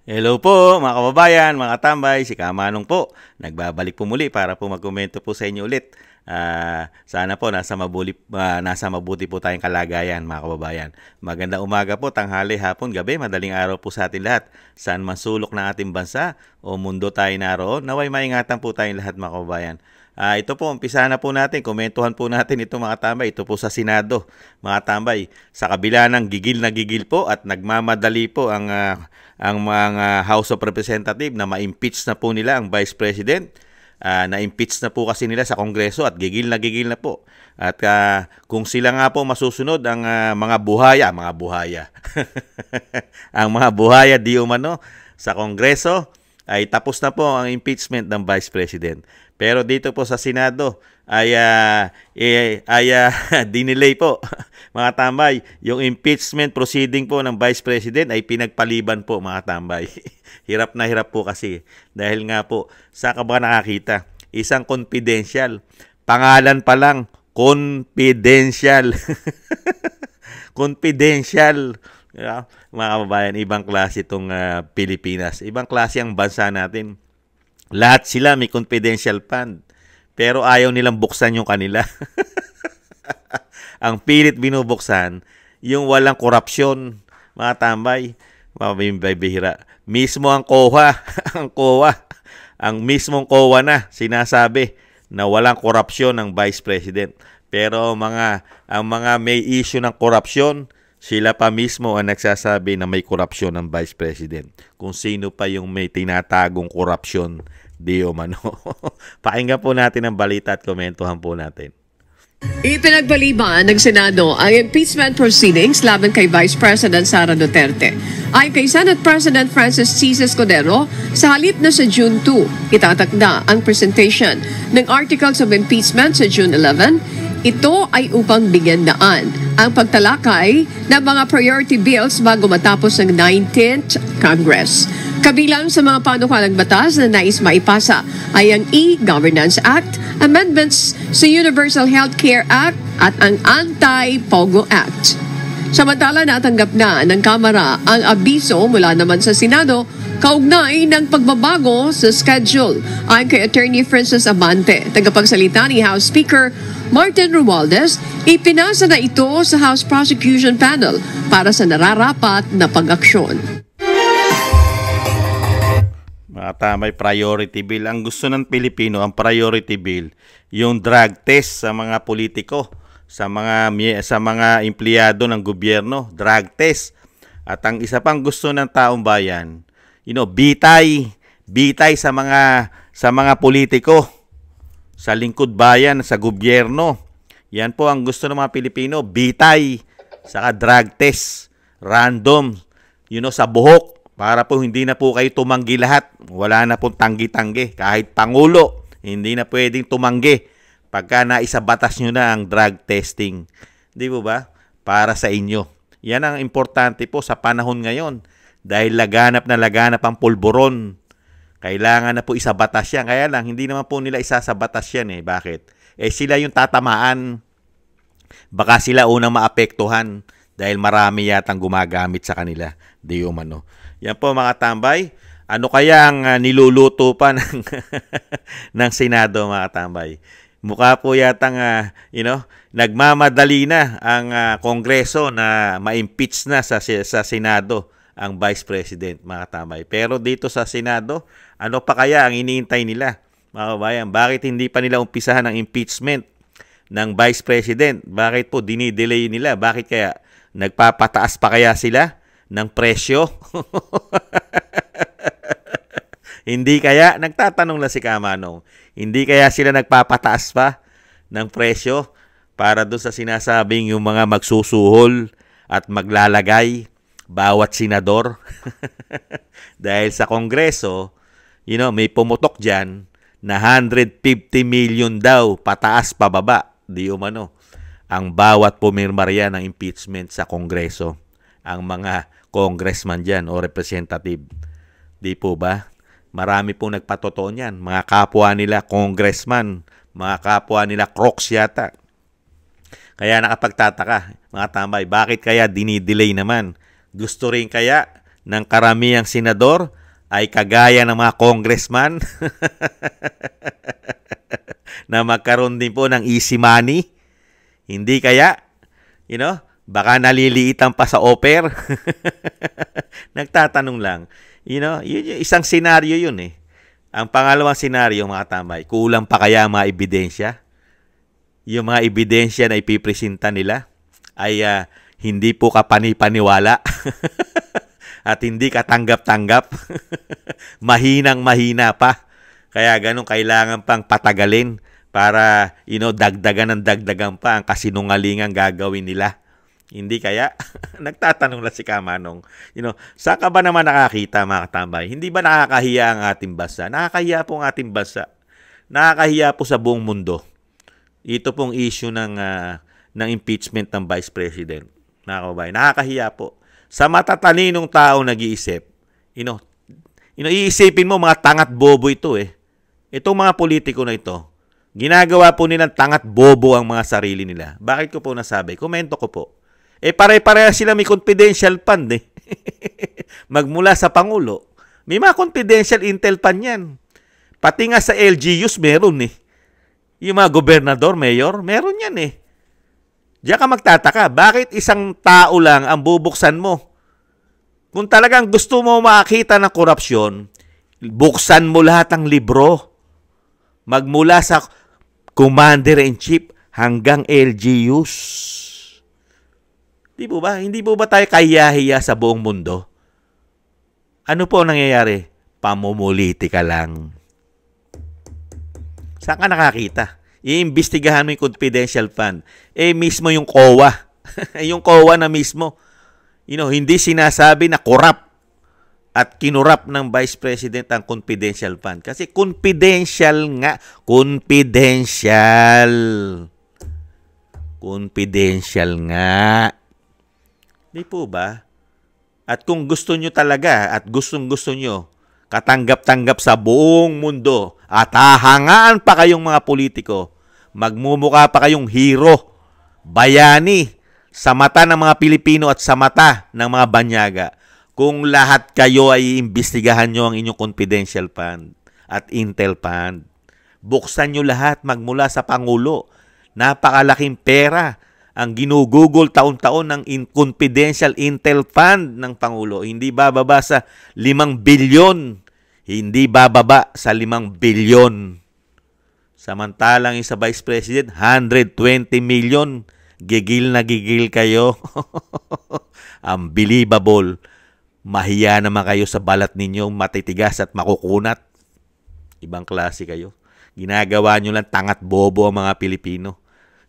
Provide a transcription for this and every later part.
Hello po mga kababayan, mga tambay, si Kamanong po. Nagbabalik po muli para po magkomento po sa inyo ulit. Sana po nasa mabuti po tayong kalagayan mga kababayan. Magandang umaga po, tanghali, hapon, gabi, madaling araw po sa atin lahat. Saan man sulok ng ating bansa o mundo tayo naroon, naway maingatan po tayong lahat mga kababayan. Ito po, umpisa na po natin, komentuhan po natin ito mga tambay, ito po sa Senado, mga tambay. Sa kabila ng gigil na gigil po at nagmamadali po ang mga House of Representatives na ma-impeach na po nila ang Vice President. Na-impeach na po kasi nila sa Kongreso at gigil na po. At kung sila nga po masusunod ang mga buhaya, ang mga buhaya di umano sa Kongreso, ay tapos na po ang impeachment ng Vice President. Pero dito po sa Senado ay dinelay po mga tambay. Yung impeachment proceeding po ng Vice President ay pinagpaliban po mga tambay. Hirap na hirap po kasi dahil nga po sa ba nakakita isang confidential. Pangalan pa lang confidential. Confidential. Yeah, mga kababayan, ibang klase itong Pilipinas. Ibang klase ang bansa natin. Lahat sila may confidential fund. Pero ayaw nilang buksan yung kanila. Ang pilit binubuksan, yung walang korupsyon, mga tambay, mga bihira. Mismo ang COA, ang mismong COA na sinasabi na walang korupsyon ng Vice President. Pero ang mga may issue ng korupsyon, sila pa mismo ang nagsasabi na may korupsyon ng Vice President. Kung sino pa yung may tinatagong korupsyon, di umano. Pakinggan po natin ang balita at komentuhan po natin. Ipinagpaliban ng Senado ang impeachment proceedings laban kay Vice President Sara Duterte. Ayon kay Senate President Francis C. Escudero, sa halip na sa June 2, itatakda ang presentation ng Articles of Impeachment sa June 11. Ito ay upang bigyan daan ang pagtalakay ng mga priority bills bago matapos ang 19th Congress. Kabilang sa mga panukalang batas na nais maipasa ay ang E-Governance Act, amendments sa Universal Healthcare Act at ang Anti-POGO Act. Samantala, natanggap na ng Kamara ang abiso mula naman sa Senado kaugnay ng pagbabago sa schedule. Ayon kay Attorney Francis Abante, tagapagsalita ni House Speaker Martin Romualdez, ipinasa na ito sa House Prosecution Panel para sa nararapat na pag-aksyon. Mga tamay, priority bill. Ang gusto ng Pilipino, ang priority bill, yung drug test sa mga politiko, sa mga empleyado ng gobyerno, drug test. At ang isa pang gusto ng taong bayan, bitay sa mga politiko, sa lingkod bayan, sa gobyerno. Yan po ang gusto ng mga Pilipino, bitay, saka drug test, random, sa buhok, para po hindi na po kayo tumanggi lahat. Wala na pong tanggi-tanggi. Kahit Pangulo, hindi na pwedeng tumanggi pagka naisabatas nyo na ang drug testing. Di po ba? Para sa inyo. Yan ang importante po sa panahon ngayon. Dahil laganap ang pulburon. Kailangan na po isabatas yan. Kaya lang, hindi naman po nila isasabatas yan eh. Bakit? Sila yung tatamaan. Baka sila unang maapektuhan dahil marami yatang gumagamit sa kanila. Di umano. Yan po mga tambay. Ano kaya ang niluluto pa ng Senado mga tambay? Mukha po yatang nagmamadali na ang Kongreso na ma-impeach na sa Senado ang Vice President mga tambay. Pero dito sa Senado, ano pa kaya ang iniintay nila? Mga kabayan, bakit hindi pa nila umpisahan ang impeachment ng Vice President? Bakit po dinidelay nila? Bakit kaya nagpapataas pa kaya sila ng presyo? Hindi kaya, nagtatanong lang si Kamanong, hindi kaya sila nagpapataas pa ng presyo para doon sa sinasabing yung mga magsusuhol at maglalagay bawat senador? Dahil sa Kongreso, may pumutok dyan na 150 million daw pataas pababa, di umano, ang bawat pumirmarya ng impeachment sa Kongreso. Ang mga congressman dyan o representative. Di po ba? Marami pong nagpatotoo niyan. Mga kapwa nila congressman, mga kapwa nila crocs yata. Kaya nakapagtataka, mga tambay, bakit kaya dinidelay naman? Gusto rin kaya ng karamihang senador ay kagaya ng mga congressman na magkaroon din po ng easy money? Hindi kaya? Baka naliliitan pa sa offer. Nagtatanong lang. Yun yung isang senaryo yun eh. Ang pangalawang senaryo, mga tambay, kulang pa kaya mga ebidensya? Yung mga ebidensya na ipipresenta nila ay hindi po kapanipaniwala at hindi katanggap-tanggap. Mahinang-mahina pa. Kaya ganun kailangan pang patagalin para dagdagan ng dagdagan pa ang kasinungalingang gagawin nila. Hindi kaya? Nagtatanong lang si Kamanong. Saan ka ba naman nakakita, mga katambay? Hindi ba nakakahiya ang ating bansa? Nakakahiya po ang ating bansa. Nakakahiya po sa buong mundo. Ito pong issue ng impeachment ng Vice President. Nakakahiya po. Sa matatalinong tao nag-iisip, iisipin mo mga tangat bobo ito eh. Itong mga politiko na ito, ginagawa po nilang tangat bobo ang mga sarili nila. Bakit ko po nasabi? Komento ko po. Pare-pareha sila may confidential fund eh. Magmula sa Pangulo. May mga confidential intel fund yan. Pati nga sa LGUs meron eh. Yung mga gobernador, mayor, meron yan eh. Diyan ka magtataka, bakit isang tao lang ang bubuksan mo? Kung talagang gusto mo makakita ng korupsyon, buksan mo lahat ng libro. Magmula sa Commander-in-Chief hanggang LGUs. Di po ba? Hindi po ba tayo kahiya-hiya sa buong mundo? Ano po ang nangyayari? Pamumulitika lang. Saan ka nakakita? Iimbestigahan mo yung confidential fund. Mismo yung COA. Yung COA na mismo. Hindi sinasabi na corrupt at kinurap ng Vice President ang confidential fund. Kasi confidential nga. Confidential. Confidential nga. Di po ba? At kung gusto nyo talaga at gustong-gusto nyo katanggap-tanggap sa buong mundo at hahangaan pa kayong mga politiko, magmumukha pa kayong hero, bayani sa mata ng mga Pilipino at sa mata ng mga banyaga, kung lahat kayo ay iimbestigahan nyo ang inyong confidential fund at intel fund. Buksan nyo lahat magmula sa Pangulo. Napakalaking pera ang ginugugol taon-taon ng confidential intel fund ng Pangulo. Hindi bababa sa 5 bilyon. Hindi bababa sa 5 bilyon. Samantalang yung sa Vice President, 120 million. Gigil na gigil kayo. Unbelievable. Mahiya naman kayo sa balat ninyo, matitigas at makukunat. Ibang klase kayo. Ginagawa nyo lang tangat bobo ang mga Pilipino.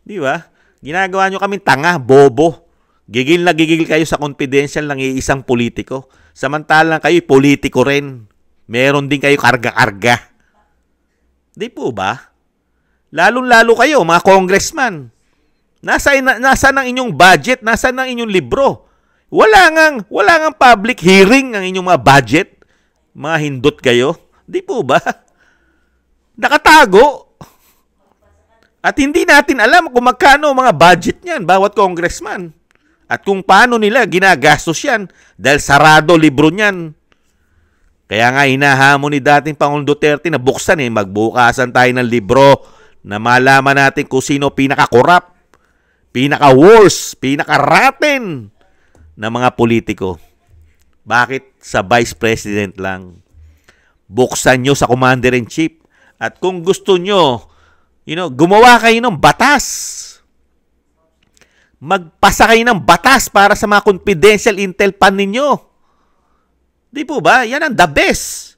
Di ba? Ginagawa nyo kaming tanga, bobo. Gigil na gigil kayo sa confidential ng iisang politiko. Samantalang kayo, politiko rin. Meron din kayo karga-karga. Di po ba? Lalong-lalo kayo, mga congressman. Nasa ang inyong budget? Nasa ang inyong libro? Wala ngang public hearing ang inyong mga budget. Mga hindot kayo. Di po ba? Nakatago. At hindi natin alam kung magkano mga budget niyan, bawat congressman. At kung paano nila ginagastos yan dahil sarado libro niyan. Kaya nga hinahamon ni dating Pangulong Duterte na buksan magbukasan tayo ng libro na malaman natin kung sino pinaka-corrupt, pinaka-worst, pinaka-rotten na mga politiko. Bakit sa Vice President lang? Buksan nyo sa Commander-in-Chief. At kung gusto nyo, gumawa kayo ng batas. Magpasa kayo ng batas para sa mga confidential intel fund ninyo. Di po ba? Yan ang the best.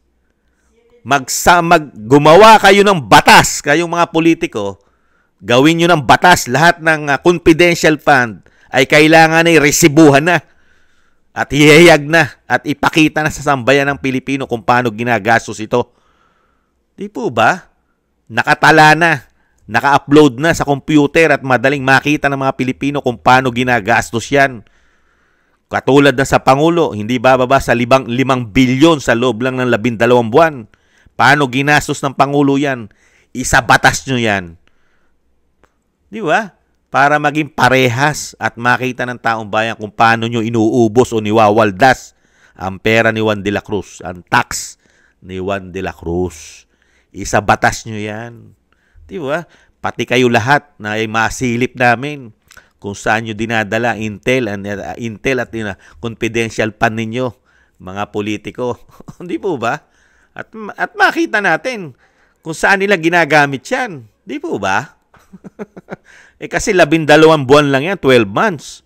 Gumawa kayo ng batas, kayong mga politiko. Gawin nyo ng batas. Lahat ng confidential fund ay kailangan ay resibuhan na. At hihayag na. At ipakita na sa sambayan ng Pilipino kung paano ginagastos ito. Di po ba? Nakatala na. Naka-upload na sa computer at madaling makita ng mga Pilipino kung paano ginagastos yan. Katulad na sa Pangulo, hindi bababa sa 5 bilyon sa loob lang ng 12 buwan. Paano ginastos ng Pangulo yan? Isabatas nyo yan. Di ba? Para maging parehas at makita ng taong bayan kung paano nyo inuubos o niwawaldas ang pera ni Juan de la Cruz, ang tax ni Juan de la Cruz. Isa batas nyo yan. Di ba? Pati kayo lahat na ay masilip namin kung saan nyo dinadala intel at confidential fund ninyo, mga politiko. Di po ba? At makita natin kung saan nila ginagamit yan. Di po ba? Kasi 12 buwan lang yan, 12 months.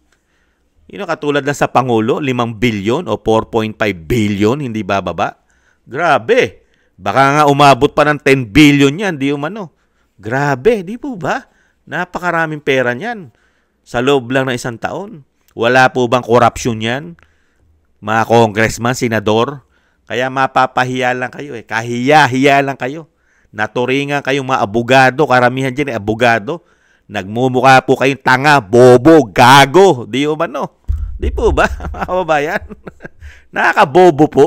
Katulad lang sa Pangulo, 5 billion o 4.5 billion, hindi bababa. Grabe. Baka nga umabot pa ng 10 billion yan, di umano. Grabe, di po ba? Napakaraming pera niyan sa loob lang ng isang taon. Wala po bang korupsyon yan? Mga congressman, senador? Kaya mapapahiya lang kayo eh. Kahiya-hiya lang kayo. Naturingan kayong mga abogado, karamihan dyan abogado. Nagmumukha po kayong tanga, bobo, gago. Di ba no? Di po ba, mga kababayan? Nakakabobo po.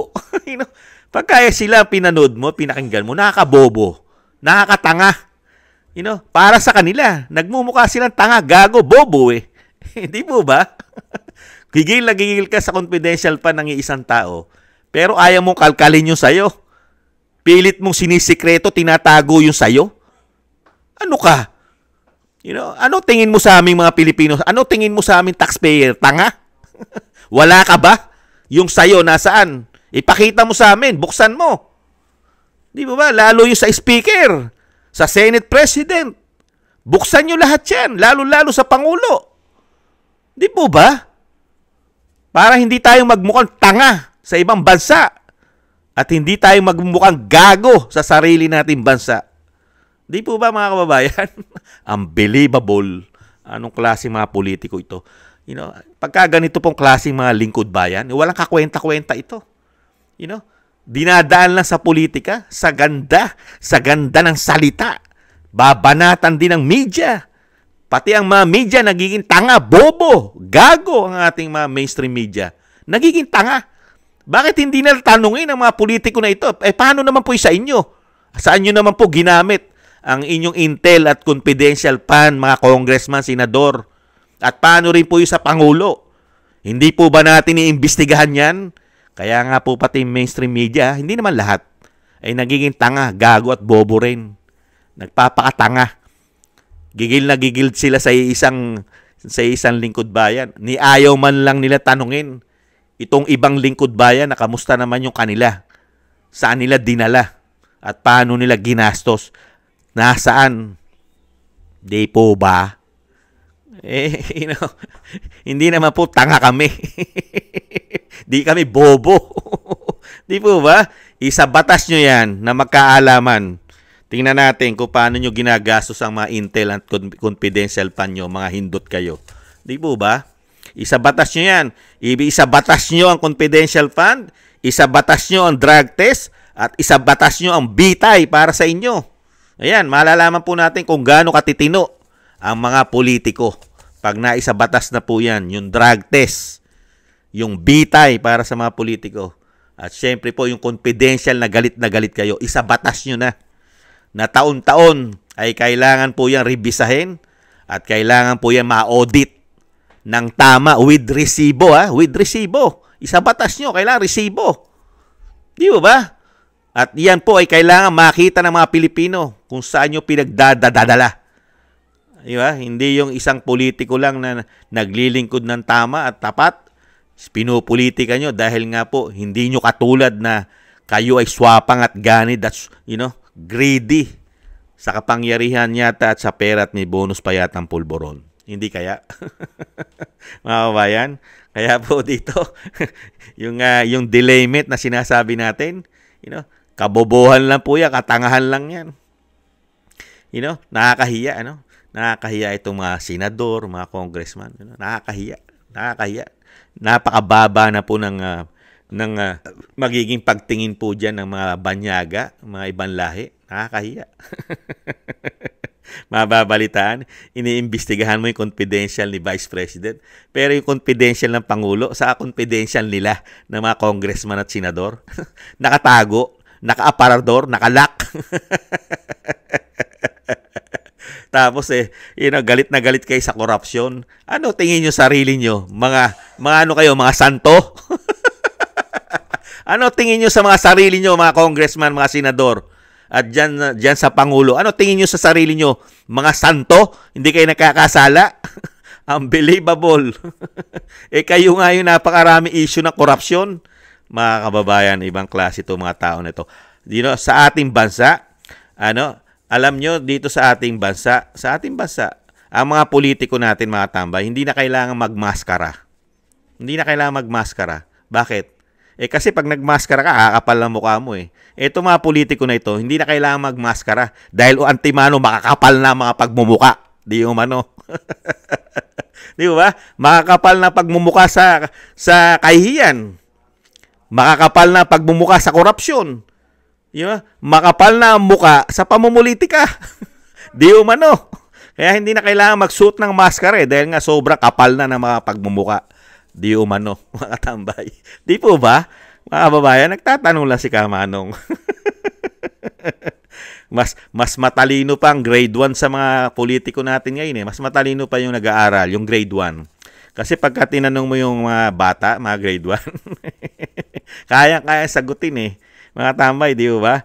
Pagkaya sila pinanood mo, pinakinggan mo, nakakabobo. Nakakatanga. Para sa kanila, nagmumukha silang tanga, gago, bobo eh. Di po ba? Gigil na gigil ka sa confidential fund ng isang tao, pero ayaw mong kalkalin yung sayo. Pilit mong sinisikreto, tinatago yung sayo. Ano ka? Ano tingin mo sa aming mga Pilipino? Ano tingin mo sa aming taxpayer? Tanga? Wala ka ba? Yung sayo nasaan? Ipakita mo sa amin, buksan mo. Di ba? Lalo yung sa speaker, sa Senate President. Buksan nyo lahat yan, lalo-lalo sa Pangulo. Di po ba? Para hindi tayo magmukhang tanga sa ibang bansa at hindi tayo magmukhang gago sa sarili nating bansa. Di po ba, mga kababayan? Unbelievable. Anong klase mga politiko ito? Pagka ganito pong klase mga lingkod bayan, walang kakwenta-kwenta ito. Dinadaan lang sa politika, sa ganda ng salita. Babanatan din ng media. Pati ang mga media nagiging tanga, bobo, gago ang ating mga mainstream media. Nagiging tanga. Bakit hindi na tanungin ang mga politiko na ito? Paano naman po sa inyo? Saan nyo naman po ginamit ang inyong intel at confidential fund, mga congressman, senador? At paano rin po yung sa Pangulo? Hindi po ba natin iimbestigahan yan? Kaya nga po pati mainstream media, hindi naman lahat, ay nagiging tanga, gago at bobo rin. Nagpapakatanga. Gigil na gigil sila sa isang lingkod bayan. Ni ayaw man lang nila tanungin itong ibang lingkod bayan na kamusta naman yung kanila. Saan nila dinala? At paano nila ginastos? Nasaan? Di po ba? Hindi naman po tanga kami. Di kami bobo. Di po ba? Isa batas nyo yan na magkaalaman. Tingnan natin kung paano nyo ginagastos ang mga intel at confidential fund nyo, mga hindot kayo. Di po ba? Isa batas nyo yan. Isa batas nyo ang confidential fund, isa batas nyo ang drug test, at isa batas nyo ang bitay para sa inyo. Ayan, malalaman po natin kung gaano katitino ang mga politiko. Pag naisabatas na po yan, yung drug test, yung bitay para sa mga politiko. At syempre po, yung confidential na galit kayo, isabatas nyo na. Na taon-taon ay kailangan po yan rebisahin at kailangan po yan ma-audit ng tama with resibo. With resibo. Isabatas nyo, kailangan resibo. Di ba? At yan po ay kailangan makita ng mga Pilipino kung saan nyo pinagdadadala. Diba? Hindi yung isang politiko lang na naglilingkod ng tama at tapat. Pinupolitika nyo dahil nga po hindi nyo katulad na kayo ay swapang at ganid at greedy sa kapangyarihan yata at sa pera at may bonus pa yata ang pulboron. Hindi kaya? Mga kabayan? Kaya po dito, yung delayment na sinasabi natin, kabobohan lang po yan, katangahan lang yan. Nakakahiya, Nakakahiya itong mga senador, mga congressman. Nakakahiya. Napakababa na po ng magiging pagtingin po dyan ng mga banyaga, mga ibang lahi. Nakakahiya. Mababalitaan, iniimbestigahan mo yung confidential ni Vice President, pero yung confidential ng Pangulo, sa confidential nila ng mga congressman at senador, nakatago, naka-aparador, naka-lock. Tapos galit na galit kayo sa korupsyon. Ano tingin nyo sarili nyo? Mga ano kayo, mga santo? Ano tingin nyo sa mga sarili nyo, mga congressman, mga senador? At dyan sa Pangulo. Ano tingin nyo sa sarili nyo? Mga santo? Hindi kayo nakakasala? Unbelievable. Kayo nga yung napakarami issue ng korupsyon. Mga kababayan, ibang klase ito mga tao na ito. Sa ating bansa, alam nyo, dito sa ating bansa, ang mga politiko natin, mga tambay, hindi na kailangan magmaskara. Hindi na kailangan magmaskara. Bakit? Kasi pag nagmaskara ka, kakapal ang mukha mo eh. Ito mga politiko na ito, hindi na kailangan magmaskara. Dahil antimano, makakapal na mga pagmumuka. Di umano. Di ba? Makakapal na pagmumuka sa kahihiyan. Makakapal na pagmumuka sa korupsyon. Di ba? Makapal na ang muka sa pamumulitika. Di umano. Kaya hindi na kailangan magsuot ng maskara dahil nga sobrang kapal na ng mga pagmumuka. Di umano, mga tambay. Di po ba? Mga kababayan, nagtatanong lang si Kamanong. mas matalino pa ang grade 1 sa mga politiko natin ngayon eh. Mas matalino pa yung nag-aaral, yung grade 1. Kasi pagka tinanong mo yung mga bata, mga grade 1, kaya sagutin eh. Mga tambay, di ba?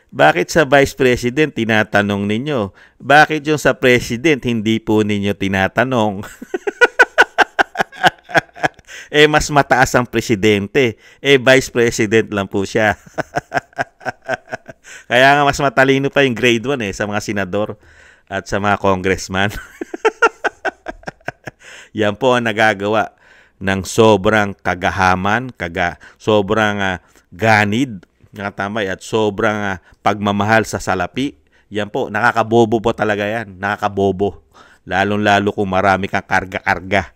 Bakit sa Vice President tinatanong ninyo? Bakit yung sa President hindi po ninyo tinatanong? Mas mataas ang presidente. Vice President lang po siya. Kaya nga mas matalino pa yung grade 1 sa mga senador at sa mga congressman. Yan po ang nagagawa ng sobrang kagahaman, sobrang ganid, nakatambay, at sobrang pagmamahal sa salapi. Yan po, nakakabobo po talaga yan. Nakakabobo. Lalong-lalo kung marami kang karga-karga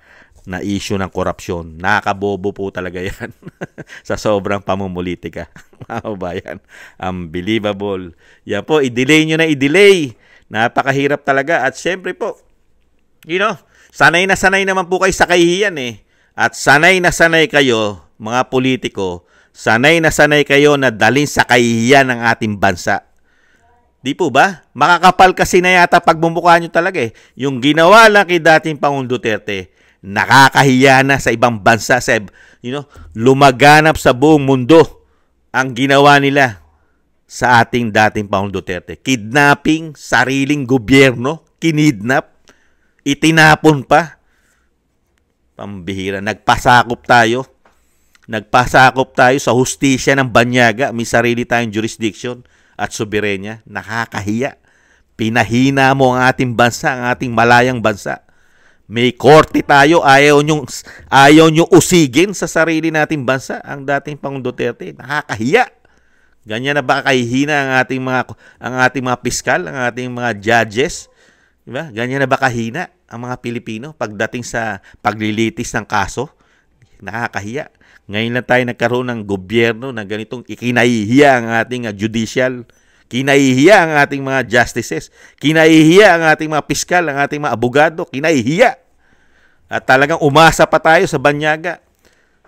na issue ng korupsyon. Nakakabobo po talaga yan sa sobrang pamumulitika. Mga kabayan, unbelievable. Yan po, i-delay nyo na i-delay. Napakahirap talaga. At syempre po, sanay na sanay naman po kayo sa kahihiyan eh. At sanay na sanay kayo, mga politiko, sanay na sanay kayo na dalhin sa kahihiyan ng ating bansa. Di po ba? Makakapal kasi na yata pagmumukha nyo talaga eh. Yung ginawa lang kay dating Pangulong Duterte, nakakahiya na sa ibang bansa, lumaganap sa buong mundo ang ginawa nila sa ating dating Pangulong Duterte. Kidnapping, sariling gobyerno, kinidnap, itinapon pa. Pambihira, nagpasakop tayo sa hustisya ng banyaga, may sarili tayong jurisdiction at soberenya. Nakakahiya. Pinahina mo ang ating bansa, ang ating malayang bansa. May korte tayo, ayaw nyo usigin sa sarili nating bansa ang dating Pangulong Duterte. Nakakahiya. Ganyan na ba kahihina ang ating mga piskal, ang ating mga judges? Diba? Ganyan na ba kahina ang mga Pilipino pagdating sa paglilitis ng kaso? Nakakahiya. Ngayon lang tayo nagkaroon ng gobyerno na ganitong ikinahihiya ang ating judicial. Kinahihiya ang ating mga justices. Kinahihiya ang ating mga piskal, ang ating mga abogado. Kinahihiya. At talagang umasa pa tayo sa banyaga.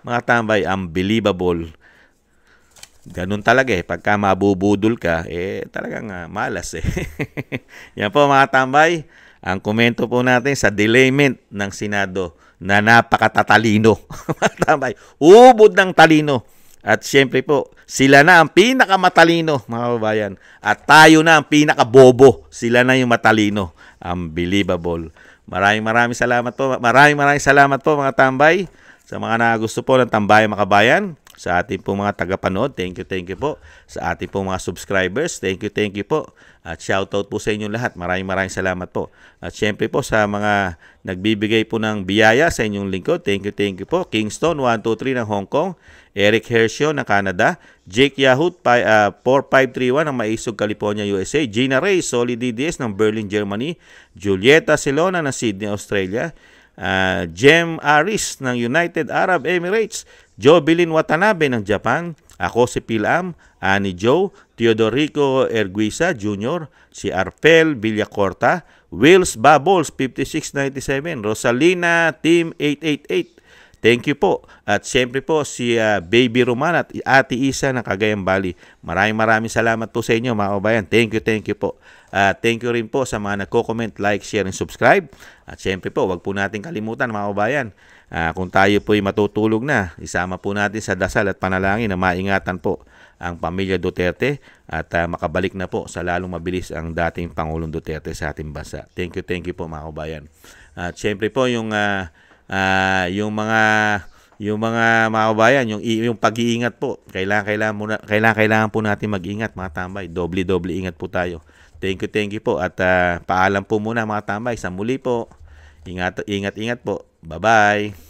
Mga tambay, unbelievable. Ganun talaga eh. Pagka mabubudol ka, talagang malas eh. Yan po mga tambay. Ang komento po natin sa delayment ng Senado na napakatatalino. Mga tambay, ubod ng talino. At siyempre po, sila na ang pinakamatalino, mga kababayan. At tayo na ang pinakabobo. Sila na yung matalino. Unbelievable. Maraming salamat po. Maraming salamat po mga tambay. Sa mga nagusto po ng Tambayan mga kabayan. Sa ating po mga tagapanood, thank you po. Sa ating po mga subscribers, thank you po. At shoutout po sa inyong lahat. Maraming salamat po. At syempre po sa mga nagbibigay po ng biyaya sa inyong lingkod, thank you po. Kingston 123 ng Hong Kong, Eric Hershio ng Canada, Jake Yahut 4531 ng Maisog, California, USA, Gina Reyes, Solid DDS ng Berlin, Germany, Julieta Silona ng Sydney, Australia, Jem Aris ng United Arab Emirates, Jobilin Watanabe ng Japan, ako si Pilam, Annie Joe, Teodorico Erguisa Jr., si Arpel Villacorta, Wills Bubbles 5697, Rosalina Team 888. Thank you po. At siyempre po si Baby Roman at Ate Isa ng Cagayan Valley. Maraming salamat po sa inyo mga kabayan. Thank you po. Thank you rin po sa mga nagko-comment, like, share, and subscribe. At siyempre po, wag po natin kalimutan mga kabayan. Kung tayo po'y matutulog na, isama po natin sa dasal at panalangin na maingatan po ang pamilya Duterte at makabalik na po sa lalong mabilis ang dating Pangulong Duterte sa ating bansa. Thank you po mga kabayan. At syempre po yung mga kabayan, yung pag-iingat po. Kailangan po natin mag-ingat mga tambay. Doble ingat po tayo. Thank you po at paalam po muna mga tambay. Sa muli po. Ingat po. Bye-bye.